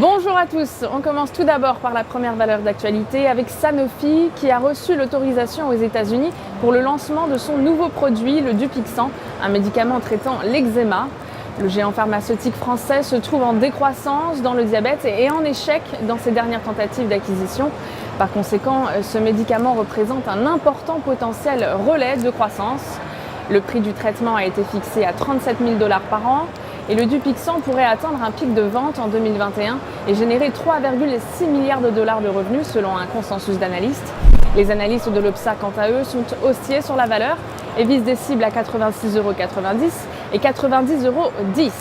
Bonjour à tous, on commence tout d'abord par la première valeur d'actualité avec Sanofi qui a reçu l'autorisation aux États-Unis pour le lancement de son nouveau produit, le Dupixent, un médicament traitant l'eczéma. Le géant pharmaceutique français se trouve en décroissance dans le diabète et en échec dans ses dernières tentatives d'acquisition. Par conséquent, ce médicament représente un important potentiel relais de croissance. Le prix du traitement a été fixé à 37 000 $ par an. Et le Dupixent pourrait atteindre un pic de vente en 2021 et générer 3,6 milliards de dollars de revenus selon un consensus d'analystes. Les analystes de l'Opsa, quant à eux, sont haussiers sur la valeur et visent des cibles à 86,90 € et 90,10 €.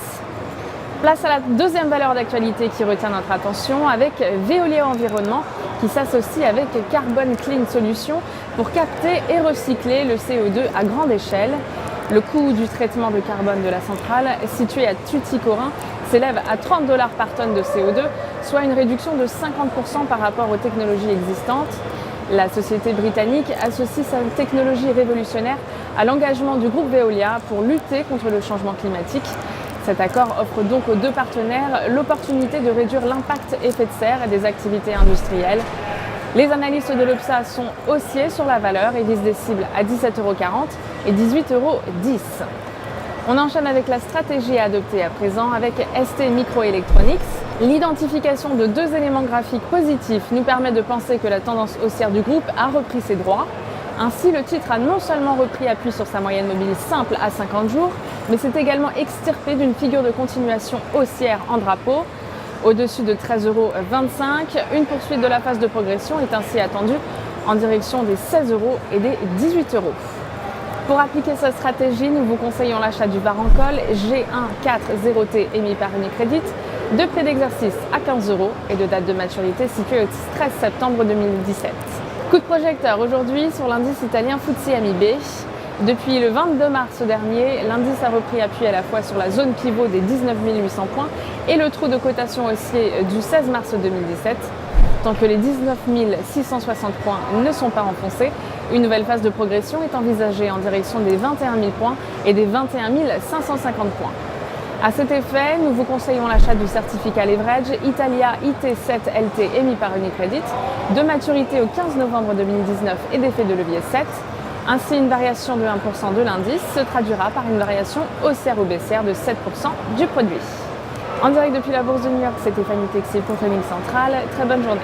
Place à la deuxième valeur d'actualité qui retient notre attention avec Veolia Environnement qui s'associe avec Carbon Clean Solutions pour capter et recycler le CO2 à grande échelle. Le coût du traitement de carbone de la centrale, située à Tuticorin, s'élève à 30 $ par tonne de CO2, soit une réduction de 50% par rapport aux technologies existantes. La société britannique associe sa technologie révolutionnaire à l'engagement du groupe Veolia pour lutter contre le changement climatique. Cet accord offre donc aux deux partenaires l'opportunité de réduire l'impact effet de serre des activités industrielles. Les analystes de l'Opsa sont haussiers sur la valeur et visent des cibles à 17,40 € et 18,10 €. On enchaîne avec la stratégie à adopter à présent avec ST Microelectronics. L'identification de deux éléments graphiques positifs nous permet de penser que la tendance haussière du groupe a repris ses droits. Ainsi, le titre a non seulement repris appui sur sa moyenne mobile simple à 50 jours, mais s'est également extirpé d'une figure de continuation haussière en drapeau. Au-dessus de 13,25 €, une poursuite de la phase de progression est ainsi attendue en direction des 16 € et des 18 €. Pour appliquer cette stratégie, nous vous conseillons l'achat du Varancol G140T émis par Unicredit, de prix d'exercice à 15 € et de date de maturité située au 13 septembre 2017. Coup de projecteur aujourd'hui sur l'indice italien FTSE MIB. Depuis le 22 mars dernier, l'indice a repris appui à la fois sur la zone pivot des 19 800 points et le trou de cotation haussier du 16 mars 2017. Tant que les 19 660 points ne sont pas enfoncés, une nouvelle phase de progression est envisagée en direction des 21 000 points et des 21 550 points. À cet effet, nous vous conseillons l'achat du certificat leverage Italia IT7LT émis par Unicredit, de maturité au 15 novembre 2019 et d'effet de levier 7. Ainsi, une variation de 1% de l'indice se traduira par une variation haussière ou baissière de 7% du produit. En direct depuis la Bourse de New York, c'était Fanny Texil pour Trading Central. Très bonne journée.